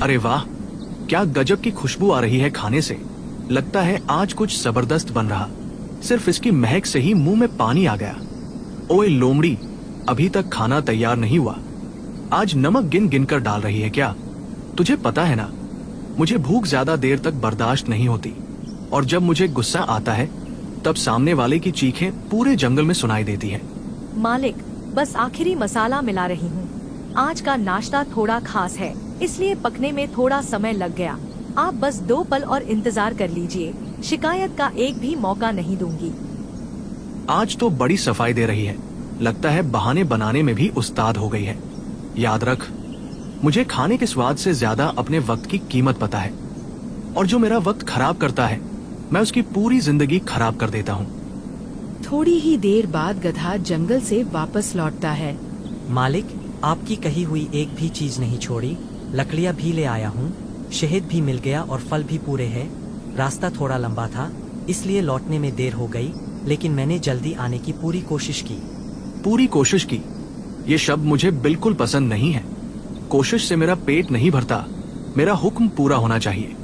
अरे वाह, क्या गजब की खुशबू आ रही है खाने से। लगता है आज कुछ जबरदस्त बन रहा। सिर्फ इसकी महक से ही मुंह में पानी आ गया। ओए लोमड़ी, अभी तक खाना तैयार नहीं हुआ। आज नमक गिन गिन कर डाल रही है क्या? तुझे पता है ना, मुझे भूख ज्यादा देर तक बर्दाश्त नहीं होती, और जब मुझे गुस्सा आता है तब सामने वाले की चीखें पूरे जंगल में सुनाई देती हैं। मालिक, बस आखिरी मसाला मिला रही हूँ। आज का नाश्ता थोड़ा खास है, इसलिए पकने में थोड़ा समय लग गया। आप बस 2 पल और इंतजार कर लीजिए, शिकायत का एक भी मौका नहीं दूंगी। आज तो बड़ी सफाई दे रही है, लगता है बहाने बनाने में भी उस्ताद हो गई है। याद रख, मुझे खाने के स्वाद से ज्यादा अपने वक्त की कीमत पता है, और जो मेरा वक्त खराब करता है मैं उसकी पूरी जिंदगी खराब कर देता हूँ। थोड़ी ही देर बाद गधा जंगल से वापस लौटता है। मालिक, आपकी कही हुई एक भी चीज नहीं छोड़ी। लकड़ियाँ भी ले आया हूँ, शहद भी मिल गया और फल भी पूरे हैं। रास्ता थोड़ा लंबा था, इसलिए लौटने में देर हो गई, लेकिन मैंने जल्दी आने की पूरी कोशिश की। पूरी कोशिश की, ये शब्द मुझे बिल्कुल पसंद नहीं है। कोशिश से मेरा पेट नहीं भरता, मेरा हुक्म पूरा होना चाहिए।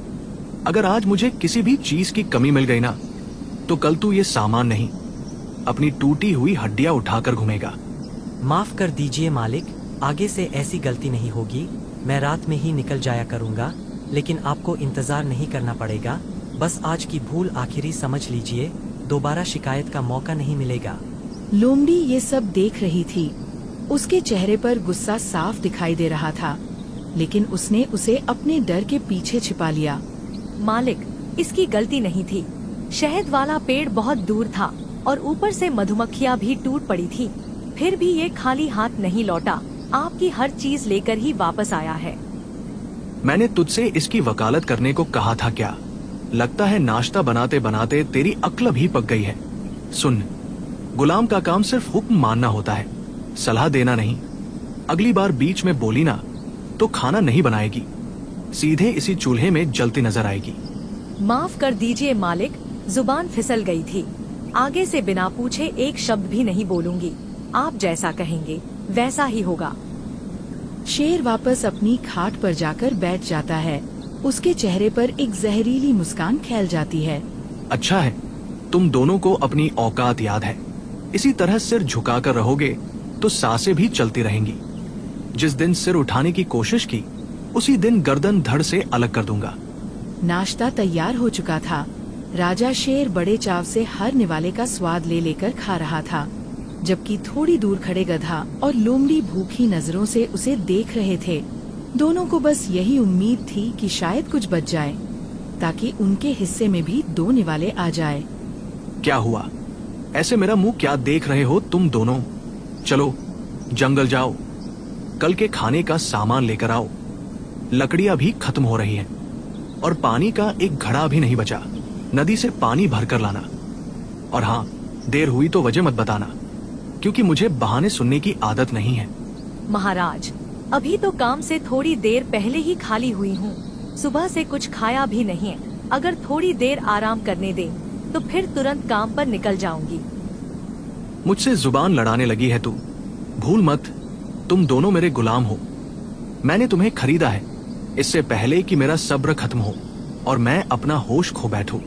अगर आज मुझे किसी भी चीज की कमी मिल गई ना, तो कल तू ये सामान नहीं, अपनी टूटी हुई हड्डियां उठाकर घूमेगा। माफ कर दीजिए मालिक, आगे से ऐसी गलती नहीं होगी। मैं रात में ही निकल जाया करूँगा, लेकिन आपको इंतजार नहीं करना पड़ेगा। बस आज की भूल आखिरी समझ लीजिए, दोबारा शिकायत का मौका नहीं मिलेगा। लोमड़ी ये सब देख रही थी। उसके चेहरे पर गुस्सा साफ दिखाई दे रहा था, लेकिन उसने उसे अपने डर के पीछे छिपा लिया। मालिक, इसकी गलती नहीं थी। शहद वाला पेड़ बहुत दूर था और ऊपर से मधुमक्खियाँ भी टूट पड़ी थी। फिर भी ये खाली हाथ नहीं लौटा, आपकी हर चीज लेकर ही वापस आया है। मैंने तुझसे इसकी वकालत करने को कहा था क्या? लगता है नाश्ता बनाते बनाते तेरी अक्ल भी पक गई है। सुन, गुलाम का काम सिर्फ हुक्म मानना होता है, सलाह देना नहीं। अगली बार बीच में बोली ना तो खाना नहीं बनाएगी, सीधे इसी चूल्हे में जलती नजर आएगी। माफ कर दीजिए मालिक, जुबान फिसल गई थी। आगे से बिना पूछे एक शब्द भी नहीं बोलूंगी। आप जैसा कहेंगे वैसा ही होगा। शेर वापस अपनी खाट पर जाकर बैठ जाता है। उसके चेहरे पर एक जहरीली मुस्कान फैल जाती है। अच्छा है, तुम दोनों को अपनी औकात याद है। इसी तरह सिर झुकाकर रहोगे तो सांसें भी चलती रहेंगी। जिस दिन सिर उठाने की कोशिश की, उसी दिन गर्दन धड़ से अलग कर दूंगा। नाश्ता तैयार हो चुका था। राजा शेर बड़े चाव से हर निवाले का स्वाद ले लेकर खा रहा था, जबकि थोड़ी दूर खड़े गधा और लोमड़ी भूखी नजरों से उसे देख रहे थे। दोनों को बस यही उम्मीद थी कि शायद कुछ बच जाए, ताकि उनके हिस्से में भी 2 निवाले आ जाए। क्या हुआ? ऐसे मेरा मुंह क्या देख रहे हो तुम दोनों? चलो जंगल जाओ, कल के खाने का सामान लेकर आओ। लकड़ियां भी खत्म हो रही हैं, और पानी का एक घड़ा भी नहीं बचा। नदी से पानी भरकर लाना। और हाँ, देर हुई तो वजह मत बताना, क्योंकि मुझे बहाने सुनने की आदत नहीं है। महाराज, अभी तो काम से थोड़ी देर पहले ही खाली हुई हूँ। सुबह से कुछ खाया भी नहीं है। अगर थोड़ी देर आराम करने दें तो फिर तुरंत काम पर निकल जाऊंगी। मुझसे जुबान लड़ाने लगी है तू। भूल मत, तुम दोनों मेरे गुलाम हो। मैंने तुम्हें खरीदा है इससे पहले कि मेरा सब्र खत्म हो और मैं अपना होश खो बैठूं।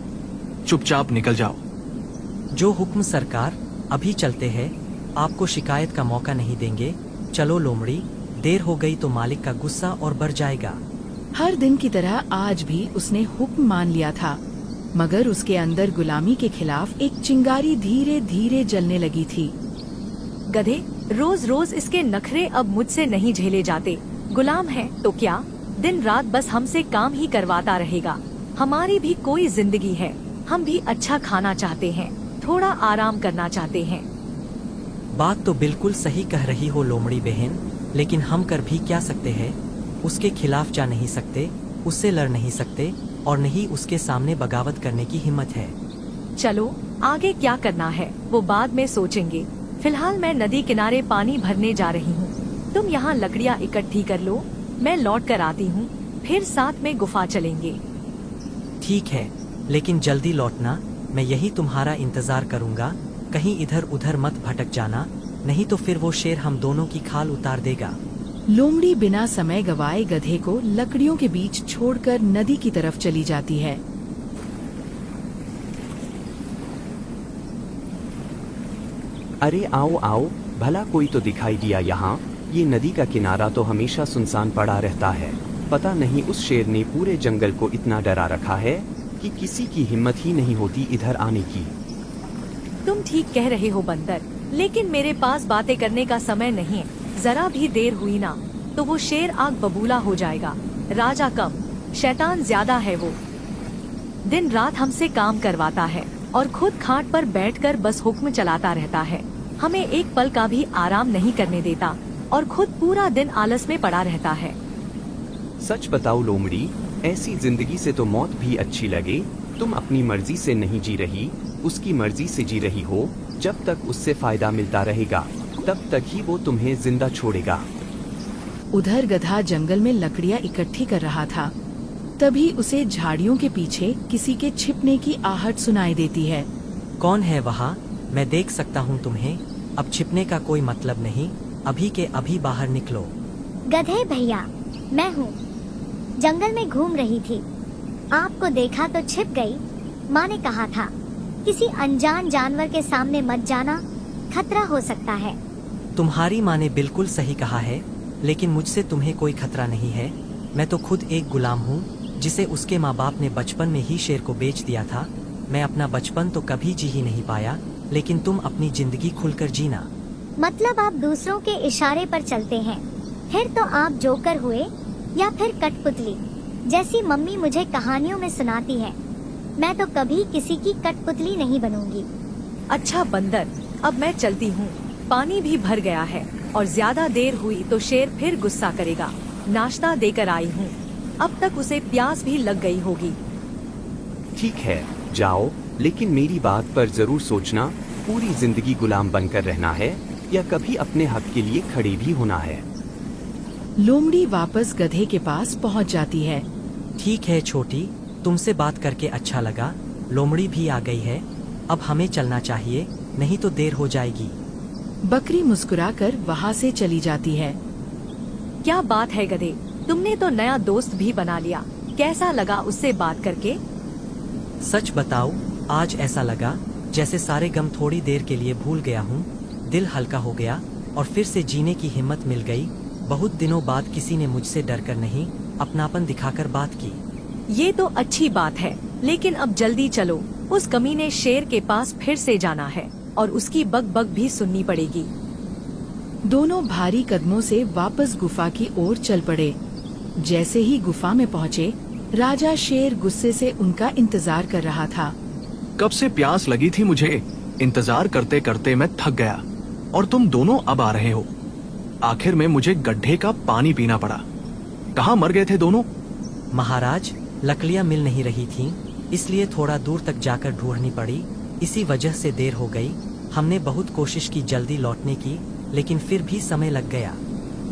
चुपचाप निकल जाओ। जो हुक्म सरकार, अभी चलते हैं, आपको शिकायत का मौका नहीं देंगे। चलो लोमड़ी, देर हो गई तो मालिक का गुस्सा और बढ़ जाएगा। हर दिन की तरह आज भी उसने हुक्म मान लिया था, मगर उसके अंदर गुलामी के खिलाफ एक चिंगारी धीरे धीरे जलने लगी थी। गधे, रोज रोज इसके नखरे अब मुझसे नहीं झेले जाते। गुलाम है तो क्या, दिन रात बस हमसे काम ही करवाता रहेगा। हमारी भी कोई जिंदगी है, हम भी अच्छा खाना चाहते हैं, थोड़ा आराम करना चाहते हैं। बात तो बिल्कुल सही कह रही हो लोमड़ी बहन, लेकिन हम कर भी क्या सकते हैं? उसके खिलाफ जा नहीं सकते, उससे लड़ नहीं सकते, और नहीं उसके सामने बगावत करने की हिम्मत है। चलो आगे क्या करना है वो बाद में सोचेंगे। फिलहाल मैं नदी किनारे पानी भरने जा रही हूँ। तुम यहाँ लकड़ियाँ इकट्ठी कर लो, मैं लौट कर आती हूँ, फिर साथ में गुफा चलेंगे। ठीक है, लेकिन जल्दी लौटना। मैं यही तुम्हारा इंतजार करूँगा। कहीं इधर उधर मत भटक जाना, नहीं तो फिर वो शेर हम दोनों की खाल उतार देगा। लोमड़ी बिना समय गवाए गधे को लकड़ियों के बीच छोड़कर नदी की तरफ चली जाती है। अरे आओ आओ, भला कोई तो दिखाई दिया यहाँ। ये नदी का किनारा तो हमेशा सुनसान पड़ा रहता है। पता नहीं उस शेर ने पूरे जंगल को इतना डरा रखा है कि किसी की हिम्मत ही नहीं होती इधर आने की। तुम ठीक कह रहे हो बंदर, लेकिन मेरे पास बातें करने का समय नहीं है। जरा भी देर हुई ना तो वो शेर आग बबूला हो जाएगा। राजा कम, शैतान ज्यादा है वो। दिन रात हमसे काम करवाता है और खुद खाट पर बैठकर बस हुक्म चलाता रहता है। हमें एक पल का भी आराम नहीं करने देता और खुद पूरा दिन आलस में पड़ा रहता है। सच बताओ लोमड़ी, ऐसी जिंदगी से तो मौत भी अच्छी लगे। तुम अपनी मर्जी से नहीं जी रही, उसकी मर्जी से जी रही हो। जब तक उससे फायदा मिलता रहेगा तब तक ही वो तुम्हें जिंदा छोड़ेगा। उधर गधा जंगल में लकड़ियाँ इकट्ठी कर रहा था। तभी उसे झाड़ियों के पीछे किसी के छिपने की आहट सुनाई देती है। कौन है वहाँ? मैं देख सकता हूँ तुम्हें। अब छिपने का कोई मतलब नहीं, अभी के अभी बाहर निकलो। गधे भैया, मैं हूँ। जंगल में घूम रही थी, आपको देखा तो छिप गई। माँ ने कहा था किसी अनजान जानवर के सामने मत जाना, खतरा हो सकता है। तुम्हारी माँ ने बिल्कुल सही कहा है, लेकिन मुझसे तुम्हें कोई खतरा नहीं है। मैं तो खुद एक गुलाम हूँ जिसे उसके माँ बाप ने बचपन में ही शेर को बेच दिया था। मैं अपना बचपन तो कभी जी ही नहीं पाया, लेकिन तुम अपनी जिंदगी खुलकर जीना। मतलब आप दूसरों के इशारे पर चलते हैं? फिर तो आप जोकर हुए या फिर कठपुतली, जैसी मम्मी मुझे कहानियों में सुनाती है। मैं तो कभी किसी की कठपुतली नहीं बनूंगी। अच्छा बंदर, अब मैं चलती हूँ। पानी भी भर गया है और ज्यादा देर हुई तो शेर फिर गुस्सा करेगा। नाश्ता देकर आई हूँ, अब तक उसे प्यास भी लग गई होगी। ठीक है, जाओ, लेकिन मेरी बात पर जरूर सोचना। पूरी जिंदगी गुलाम बनकर रहना है या कभी अपने हक के लिए खड़ी भी होना है। लोमड़ी वापस गधे के पास पहुंच जाती है। ठीक है छोटी, तुमसे बात करके अच्छा लगा। लोमड़ी भी आ गई है, अब हमें चलना चाहिए, नहीं तो देर हो जाएगी। बकरी मुस्कुराकर वहाँ से चली जाती है। क्या बात है गधे, तुमने तो नया दोस्त भी बना लिया। कैसा लगा उससे बात करके? सच बताओ, आज ऐसा लगा जैसे सारे गम थोड़ी देर के लिए भूल गया हूँ। दिल हल्का हो गया और फिर से जीने की हिम्मत मिल गई। बहुत दिनों बाद किसी ने मुझसे डरकर नहीं, अपनापन दिखाकर बात की। ये तो अच्छी बात है, लेकिन अब जल्दी चलो। उस कमीने शेर के पास फिर से जाना है और उसकी बक बक भी सुननी पड़ेगी। दोनों भारी कदमों से वापस गुफा की ओर चल पड़े। जैसे ही गुफा में पहुँचे, राजा शेर गुस्से से उनका इंतजार कर रहा था। कब से प्यास लगी थी मुझे, इंतजार करते करते मैं थक गया और तुम दोनों अब आ रहे हो। आखिर में मुझे गड्ढे का पानी पीना पड़ा। कहाँ मर गए थे दोनों? महाराज, लकड़ियाँ मिल नहीं रही थीं, इसलिए थोड़ा दूर तक जाकर ढूंढनी पड़ी। इसी वजह से देर हो गई। हमने बहुत कोशिश की जल्दी लौटने की, लेकिन फिर भी समय लग गया।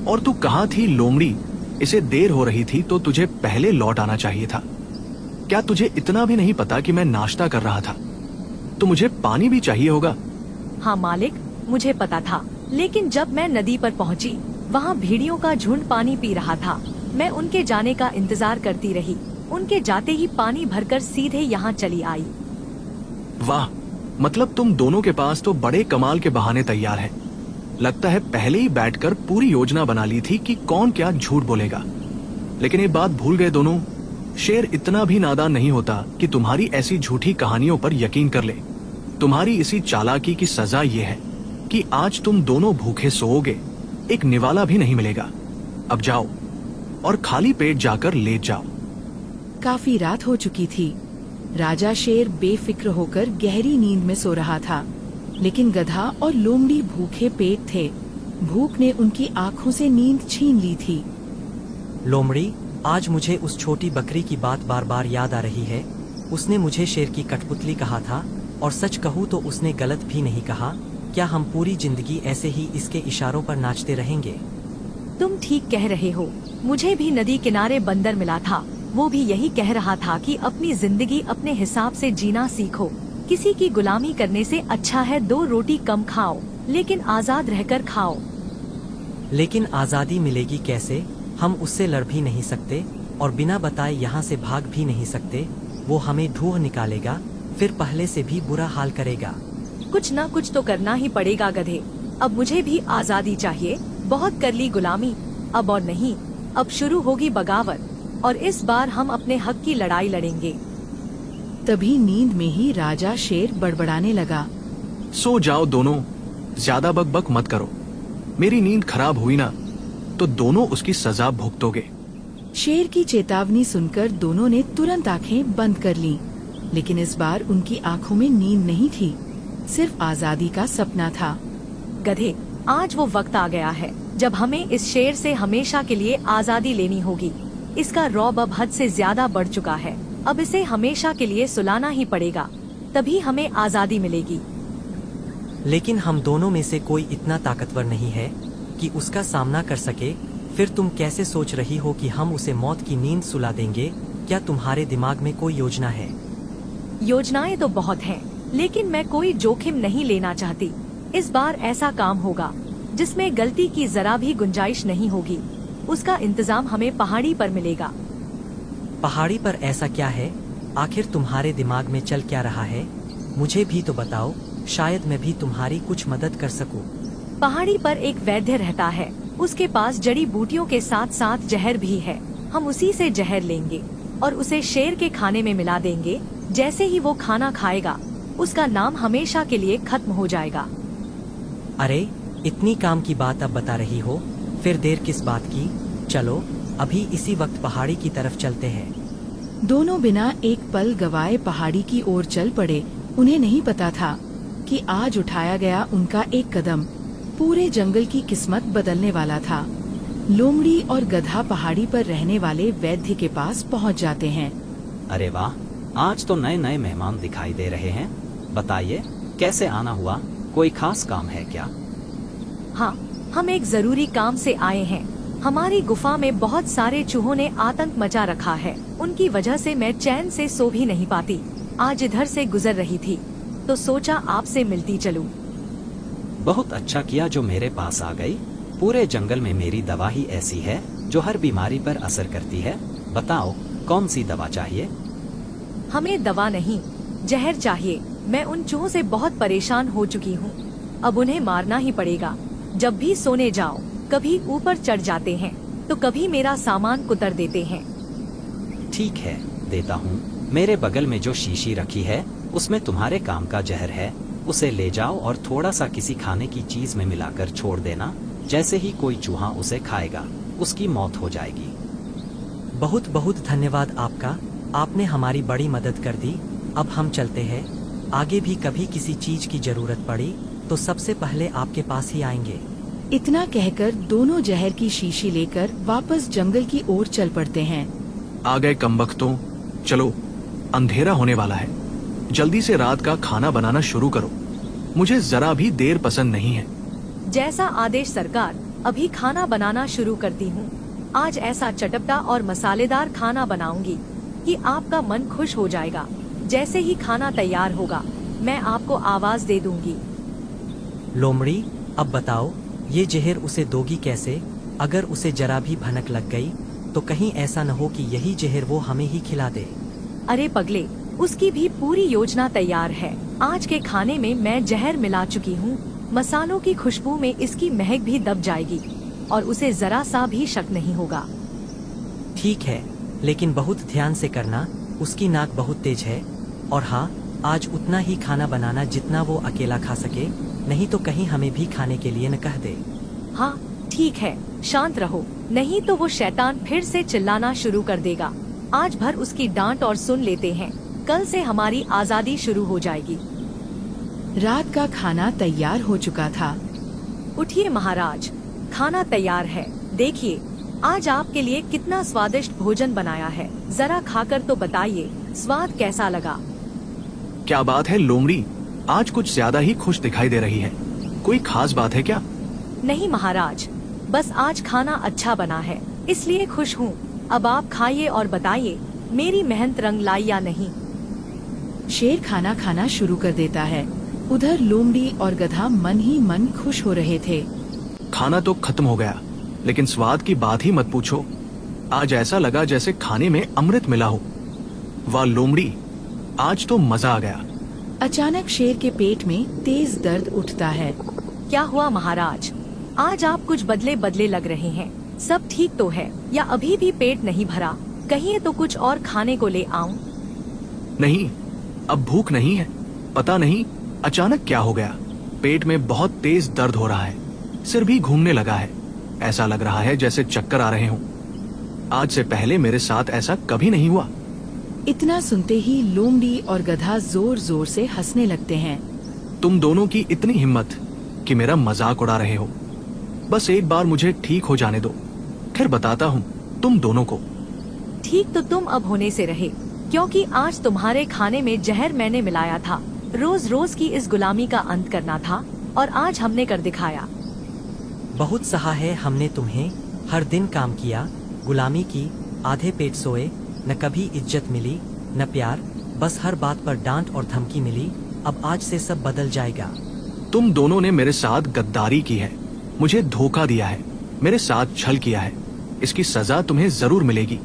और तू कहाँ थी लोमड़ी? इसे देर हो रही थी तो तुझे पहले लौट आना चाहिए था। क्या तुझे इतना भी नहीं पता कि मैं नाश्ता कर रहा था? तो मुझे पानी भी चाहिए होगा। हाँ मालिक, मुझे पता था, लेकिन जब मैं नदी पर पहुंची, वहाँ भेड़ियों का झुंड पानी पी रहा था। मैं उनके जाने का इंतजार करती रही। उनके जाते ही पानी भरकर सीधे यहाँ चली आई। वाह, मतलब तुम दोनों के पास तो बड़े कमाल के बहाने तैयार हैं। लगता है पहले ही बैठकर पूरी योजना बना ली थी कि कौन क्या झूठ बोलेगा। लेकिन ये बात भूल गए दोनों, शेर इतना भी नादान नहीं होता कि तुम्हारी ऐसी झूठी कहानियों पर यकीन कर ले। तुम्हारी इसी चालाकी की सजा ये है कि आज तुम दोनों भूखे सोओगे, एक निवाला भी नहीं मिलेगा। अब जाओ और खाली पेट जाकर लेट जाओ। काफी रात हो चुकी थी। राजा शेर बेफिक्र होकर गहरी नींद में सो रहा था, लेकिन गधा और लोमड़ी भूखे पेट थे। भूख ने उनकी आंखों से नींद छीन ली थी। लोमड़ी, आज मुझे उस छोटी बकरी की बात बार बार याद आ रही है। उसने मुझे शेर की कठपुतली कहा था, और सच कहूँ तो उसने गलत भी नहीं कहा। क्या हम पूरी जिंदगी ऐसे ही इसके इशारों पर नाचते रहेंगे? तुम ठीक कह रहे हो। मुझे भी नदी किनारे बंदर मिला था, वो भी यही कह रहा था कि अपनी जिंदगी अपने हिसाब से जीना सीखो। किसी की गुलामी करने से अच्छा है 2 रोटी कम खाओ, लेकिन आजाद रहकर खाओ। लेकिन आज़ादी मिलेगी कैसे? हम उससे लड़ भी नहीं सकते और बिना बताए यहाँ से भाग भी नहीं सकते। वो हमें ढूंढ निकालेगा, फिर पहले से भी बुरा हाल करेगा। कुछ ना कुछ तो करना ही पड़ेगा गधे। अब मुझे भी आज़ादी चाहिए। बहुत कर ली गुलामी, अब और नहीं। अब शुरू होगी बगावत और इस बार हम अपने हक की लड़ाई लड़ेंगे। तभी नींद में ही राजा शेर बड़बड़ाने लगा। सो जाओ दोनों, ज्यादा बकबक मत करो। मेरी नींद खराब हुई ना तो दोनों उसकी सजा भुगतोगे। शेर की चेतावनी सुनकर दोनों ने तुरंत आंखें बंद कर लीं। लेकिन इस बार उनकी आंखों में नींद नहीं थी, सिर्फ आजादी का सपना था। गधे, आज वो वक्त आ गया है जब हमें इस शेर से हमेशा के लिए आज़ादी लेनी होगी। इसका रौब अब हद से ज्यादा बढ़ चुका है। अब इसे हमेशा के लिए सुलाना ही पड़ेगा, तभी हमें आज़ादी मिलेगी। लेकिन हम दोनों में से कोई इतना ताकतवर नहीं है कि उसका सामना कर सके। फिर तुम कैसे सोच रही हो कि हम उसे मौत की नींद सुला देंगे? क्या तुम्हारे दिमाग में कोई योजना है? योजनाएं तो बहुत हैं, लेकिन मैं कोई जोखिम नहीं लेना चाहती। इस बार ऐसा काम होगा जिसमें गलती की जरा भी गुंजाइश नहीं होगी। उसका इंतजाम हमें पहाड़ी पर मिलेगा। पहाड़ी पर ऐसा क्या है? आखिर तुम्हारे दिमाग में चल क्या रहा है? मुझे भी तो बताओ, शायद मैं भी तुम्हारी कुछ मदद कर सकूं। पहाड़ी पर एक वैद्य रहता है, उसके पास जड़ी बूटियों के साथ साथ जहर भी है। हम उसी से जहर लेंगे और उसे शेर के खाने में मिला देंगे। जैसे ही वो खाना खाएगा, उसका नाम हमेशा के लिए खत्म हो जाएगा। अरे, इतनी काम की बात अब बता रही हो, फिर देर किस बात की? चलो अभी इसी वक्त पहाड़ी की तरफ चलते हैं। दोनों बिना एक पल गवाए पहाड़ी की ओर चल पड़े। उन्हें नहीं पता था कि आज उठाया गया उनका एक कदम पूरे जंगल की किस्मत बदलने वाला था। लोमड़ी और गधा पहाड़ी पर रहने वाले वैद्य के पास पहुंच जाते हैं। अरे वाह, आज तो नए नए मेहमान दिखाई दे रहे हैं। बताइए, कैसे आना हुआ? कोई खास काम है क्या? हाँ, हम एक जरूरी काम से आए हैं। हमारी गुफा में बहुत सारे चूहों ने आतंक मचा रखा है। उनकी वजह से मैं चैन से सो भी नहीं पाती। आज इधर से गुजर रही थी तो सोचा आपसे मिलती चलूं। बहुत अच्छा किया जो मेरे पास आ गई। पूरे जंगल में मेरी दवा ही ऐसी है जो हर बीमारी पर असर करती है। बताओ, कौन सी दवा चाहिए? हमें दवा नहीं, जहर चाहिए। मैं उन चूहों से बहुत परेशान हो चुकी हूँ। अब उन्हें मारना ही पड़ेगा। जब भी सोने जाओ, कभी ऊपर चढ़ जाते हैं तो कभी मेरा सामान कुतर देते हैं। ठीक है, देता हूँ। मेरे बगल में जो शीशी रखी है उसमें तुम्हारे काम का जहर है। उसे ले जाओ और थोड़ा सा किसी खाने की चीज में मिलाकर छोड़ देना। जैसे ही कोई चूहा उसे खाएगा, उसकी मौत हो जाएगी। बहुत बहुत धन्यवाद आपका, आपने हमारी बड़ी मदद कर दी। अब हम चलते हैं। आगे भी कभी किसी चीज की जरूरत पड़ी तो सबसे पहले आपके पास ही आएंगे। इतना कहकर दोनों जहर की शीशी लेकर वापस जंगल की ओर चल पड़ते हैं। आ गए कमबख्तों, चलो अंधेरा होने वाला है। जल्दी से रात का खाना बनाना शुरू करो। मुझे जरा भी देर पसंद नहीं है। जैसा आदेश सरकार। अभी खाना बनाना शुरू करती हूँ। आज ऐसा चटपटा और मसालेदार खाना बनाऊंगी कि आपका मन खुश हो जाएगा। जैसे ही खाना तैयार होगा, मैं आपको आवाज दे दूंगी। लोमड़ी, अब बताओ, ये जहर उसे दोगी कैसे? अगर उसे जरा भी भनक लग गई तो कहीं ऐसा न हो कि यही जहर वो हमें ही खिला दे। अरे पगले, उसकी भी पूरी योजना तैयार है। आज के खाने में मैं जहर मिला चुकी हूँ। मसालों की खुशबू में इसकी महक भी दब जाएगी और उसे जरा सा भी शक नहीं होगा। ठीक है, लेकिन बहुत ध्यान से करना। उसकी नाक बहुत तेज है। और हाँ, आज उतना ही खाना बनाना जितना वो अकेला खा सके, नहीं तो कहीं हमें भी खाने के लिए न कह दे। हाँ ठीक है, शांत रहो, नहीं तो वो शैतान फिर से चिल्लाना शुरू कर देगा। आज भर उसकी डांट और सुन लेते हैं। कल से हमारी आजादी शुरू हो जाएगी। रात का खाना तैयार हो चुका था। उठिए महाराज, खाना तैयार है। देखिए, आज आपके लिए कितना स्वादिष्ट भोजन बनाया है। जरा खाकर तो बताइए, स्वाद कैसा लगा? क्या बात है लोमड़ी, आज कुछ ज्यादा ही खुश दिखाई दे रही है। कोई खास बात है क्या? नहीं महाराज, बस आज खाना अच्छा बना है, इसलिए खुश हूँ। अब आप खाइए और बताइए, मेरी मेहनत रंग लाई या नहीं। शेर खाना खाना शुरू कर देता है। उधर लोमड़ी और गधा मन ही मन खुश हो रहे थे। खाना तो खत्म हो गया, लेकिन स्वाद की बात ही मत पूछो। आज ऐसा लगा जैसे खाने में अमृत मिला हो। वाह लोमड़ी, आज तो मजा आ गया। अचानक शेर के पेट में तेज दर्द उठता है। क्या हुआ महाराज? आज आप कुछ बदले बदले लग रहे हैं। सब ठीक तो है या अभी भी पेट नहीं भरा? कहिए तो कुछ और खाने को ले आऊं? नहीं, अब भूख नहीं है। पता नहीं अचानक क्या हो गया, पेट में बहुत तेज दर्द हो रहा है, सिर भी घूमने लगा है। ऐसा लग रहा है जैसे चक्कर आ रहे हों। आज से पहले मेरे साथ ऐसा कभी नहीं हुआ। इतना सुनते ही लोमड़ी और गधा जोर जोर से हंसने लगते हैं। तुम दोनों की इतनी हिम्मत कि मेरा मजाक उड़ा रहे हो। बस एक बार मुझे ठीक हो जाने दो, फिर बताता हूँ तुम दोनों को। ठीक तो तुम अब होने से रहे, क्योंकि आज तुम्हारे खाने में जहर मैंने मिलाया था। रोज रोज की इस गुलामी का अंत करना था और आज हमने कर दिखाया। बहुत सहा है हमने तुम्हें। हर दिन काम किया, गुलामी की, आधे पेट सोए, न कभी इज्जत मिली न प्यार, बस हर बात पर डांट और धमकी मिली। अब आज से सब बदल जाएगा। तुम दोनों ने मेरे साथ गद्दारी की है, मुझे धोखा दिया है, मेरे साथ छल किया है। इसकी सजा तुम्हें जरूर मिलेगी।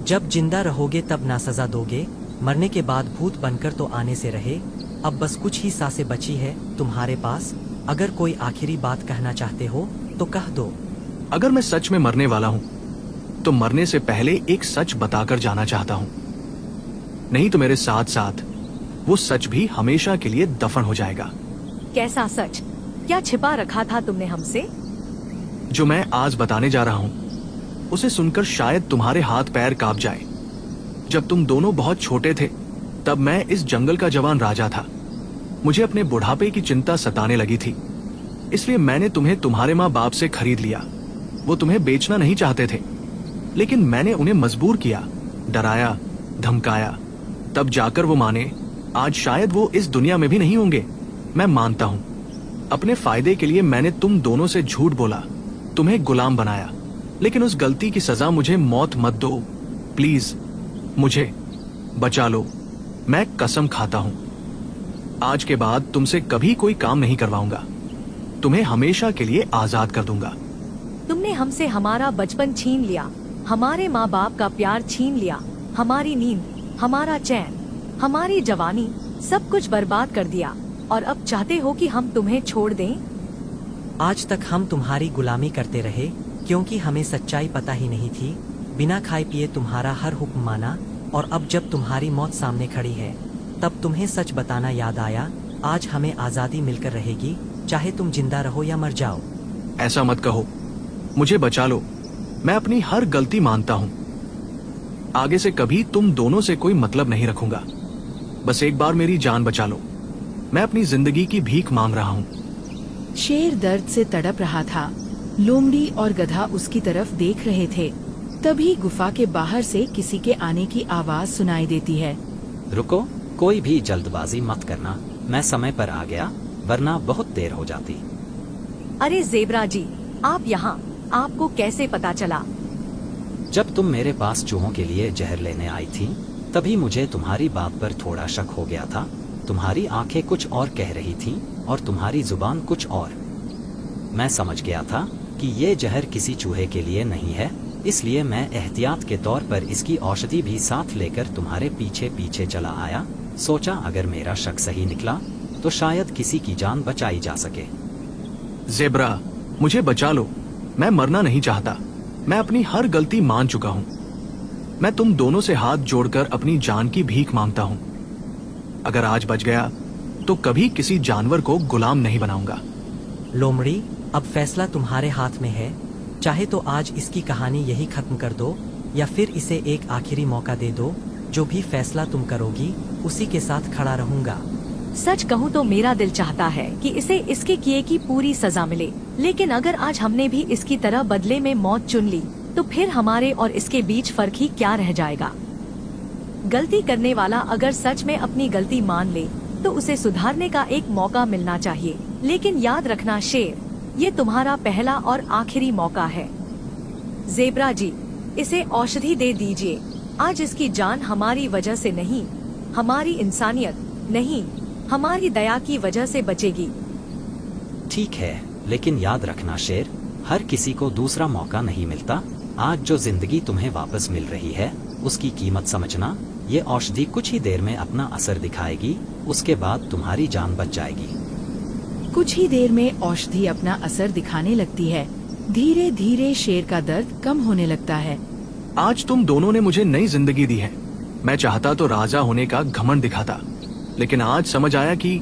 जब जिंदा रहोगे तब ना सजा दोगे, मरने के बाद भूत बनकर तो आने से रहे। अब बस कुछ ही सांसें बची है तुम्हारे पास। अगर कोई आखिरी बात कहना चाहते हो तो कह दो। अगर मैं सच में मरने वाला हूँ तो मरने से पहले एक सच बताकर जाना चाहता हूँ, नहीं तो मेरे साथ साथ वो सच भी हमेशा के लिए दफन हो जाएगा। कैसा सच? क्या छिपा रखा था तुमने हमसे? जो मैं आज बताने जा रहा हूँ उसे सुनकर शायद तुम्हारे हाथ पैर कांप जाए। जब तुम दोनों बहुत छोटे थे तब मैं इस जंगल का जवान राजा था। मुझे अपने बुढ़ापे की चिंता सताने लगी थी, इसलिए मैंने तुम्हें तुम्हारे माँ बाप से खरीद लिया। वो तुम्हें बेचना नहीं चाहते थे, लेकिन मैंने उन्हें मजबूर किया, डराया, धमकाया, तब जाकर वो माने। आज शायद वो इस दुनिया में भी नहीं होंगे, मैं मानता हूँ। अपने फायदे के लिए मैंने तुम दोनों से झूठ बोला, तुम्हें गुलाम बनाया, लेकिन उस गलती की सजा मुझे मौत मत दो। प्लीज मुझे बचा लो, मैं कसम खाता हूँ। आज के बाद तुमसे कभी कोई काम नहीं करवाऊंगा, तुम्हें हमेशा के लिए आजाद कर दूंगा। तुमने हमसे हमारा बचपन छीन लिया, हमारे माँ बाप का प्यार छीन लिया, हमारी नींद, हमारा चैन, हमारी जवानी, सब कुछ बर्बाद कर दिया, और अब चाहते हो कि हम तुम्हें छोड़ दें? आज तक हम तुम्हारी गुलामी करते रहे क्योंकि हमें सच्चाई पता ही नहीं थी। बिना खाए पिए तुम्हारा हर हुक्म माना, और अब जब तुम्हारी मौत सामने खड़ी है तब तुम्हें सच बताना याद आया। आज हमें आजादी मिलकर रहेगी, चाहे तुम जिंदा रहो या मर जाओ। ऐसा मत कहो, मुझे बचा लो, मैं अपनी हर गलती मानता हूँ। आगे से कभी तुम दोनों से कोई मतलब नहीं रखूंगा। बस एक बार मेरी जान बचा लो, मैं अपनी जिंदगी की भीख मांग रहा हूँ। शेर दर्द से तड़प रहा था। लोमड़ी और गधा उसकी तरफ देख रहे थे। तभी गुफा के बाहर से किसी के आने की आवाज सुनाई देती है। रुको, कोई भी जल्दबाजी मत करना, मैं समय पर आ गया, वरना बहुत देर हो जाती। अरे ज़ेब्रा जी, आप यहाँ, आपको कैसे पता चला? जब तुम मेरे पास चूहों के लिए जहर लेने आई थी तभी मुझे तुम्हारी बात पर थोड़ा शक हो गया था। तुम्हारी आंखें कुछ और कह रही थीं और तुम्हारी जुबान कुछ और। मैं समझ गया था कि ये जहर किसी चूहे के लिए नहीं है, इसलिए मैं एहतियात के तौर पर इसकी औषधि भी साथ लेकर तुम्हारे पीछे पीछे चला आया। सोचा अगर मेरा शक सही निकला तो शायद किसी की जान बचाई जा सके। ज़ेब्रा, मुझे बचा लो, मैं मरना नहीं चाहता। मैं अपनी हर गलती मान चुका हूँ। मैं तुम दोनों से हाथ जोड़कर अपनी जान की भीख मांगता हूँ। अगर आज बच गया तो कभी किसी जानवर को गुलाम नहीं बनाऊंगा। लोमड़ी, अब फैसला तुम्हारे हाथ में है। चाहे तो आज इसकी कहानी यही खत्म कर दो, या फिर इसे एक आखिरी मौका दे दो। जो भी फैसला तुम करोगी उसी के साथ खड़ा रहूंगा। सच कहूँ तो मेरा दिल चाहता है कि इसे इसके किए की पूरी सजा मिले, लेकिन अगर आज हमने भी इसकी तरह बदले में मौत चुन ली तो फिर हमारे और इसके बीच फर्क ही क्या रह जाएगा। गलती करने वाला अगर सच में अपनी गलती मान ले तो उसे सुधारने का एक मौका मिलना चाहिए। लेकिन याद रखना शेर, ये तुम्हारा पहला और आखिरी मौका है। ज़ेब्रा जी, इसे औषधि दे दीजिए। आज इसकी जान हमारी वजह से नहीं, हमारी इंसानियत नहीं, हमारी दया की वजह से बचेगी। ठीक है, लेकिन याद रखना शेर, हर किसी को दूसरा मौका नहीं मिलता। आज जो जिंदगी तुम्हें वापस मिल रही है उसकी कीमत समझना। ये औषधि कुछ ही देर में अपना असर दिखाएगी, उसके बाद तुम्हारी जान बच जाएगी। कुछ ही देर में औषधि अपना असर दिखाने लगती है। धीरे धीरे शेर का दर्द कम होने लगता है। आज तुम दोनों ने मुझे नई जिंदगी दी है। मैं चाहता तो राजा होने का घमंड दिखाता, लेकिन आज समझ आया कि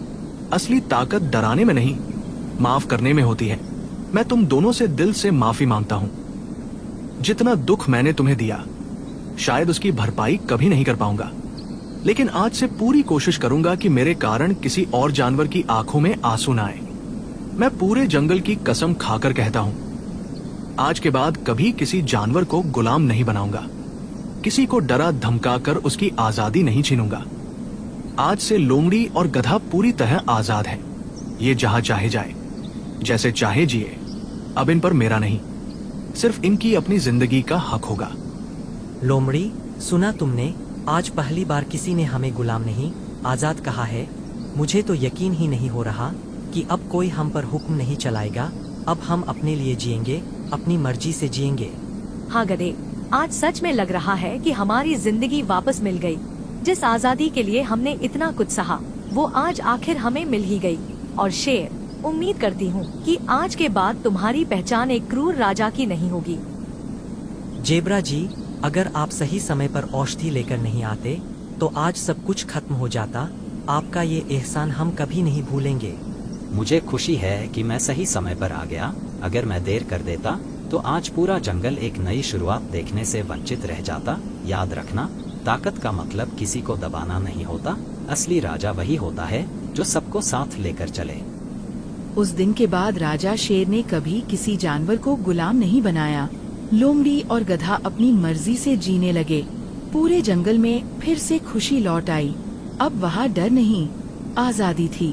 असली ताकत डराने में नहीं, माफ करने में होती है। मैं तुम दोनों से दिल से माफी मांगता हूँ। जितना दुख मैंने तुम्हें दिया, शायद उसकी भरपाई कभी नहीं कर पाऊंगा, लेकिन आज से पूरी कोशिश करूंगा कि मेरे कारण किसी और जानवर की आंखों में आंसू न आए। मैं पूरे जंगल की कसम खाकर कहता हूं, आज के बाद कभी किसी जानवर को गुलाम नहीं बनाऊंगा, किसी को डरा धमकाकर उसकी आजादी नहीं छीनूंगा। आज से लोमड़ी और गधा पूरी तरह आजाद है। ये जहां चाहे जाए, जैसे चाहे जिए। अब इन पर मेरा नहीं, सिर्फ इनकी अपनी जिंदगी का हक होगा। लोमड़ी, सुना तुमने? आज पहली बार किसी ने हमें गुलाम नहीं, आजाद कहा है। मुझे तो यकीन ही नहीं हो रहा कि अब कोई हम पर हुक्म नहीं चलाएगा। अब हम अपने लिए जिएंगे, अपनी मर्जी से जिएंगे। हाँ गधे, आज सच में लग रहा है कि हमारी जिंदगी वापस मिल गई। जिस आजादी के लिए हमने इतना कुछ सहा, वो आज आखिर हमें मिल ही गई। और शेर, उम्मीद करती हूँ कि आज के बाद तुम्हारी पहचान एक क्रूर राजा की नहीं होगी। जेब्रा जी, अगर आप सही समय पर औषधि लेकर नहीं आते तो आज सब कुछ खत्म हो जाता। आपका ये एहसान हम कभी नहीं भूलेंगे। मुझे खुशी है कि मैं सही समय पर आ गया। अगर मैं देर कर देता तो आज पूरा जंगल एक नई शुरुआत देखने से वंचित रह जाता। याद रखना, ताकत का मतलब किसी को दबाना नहीं होता। असली राजा वही होता है जो सबको साथ लेकर चले। उस दिन के बाद राजा शेर ने कभी किसी जानवर को गुलाम नहीं बनाया। लोमड़ी और गधा अपनी मर्जी से जीने लगे। पूरे जंगल में फिर से खुशी लौट आई। अब वहाँ डर नहीं, आजादी थी।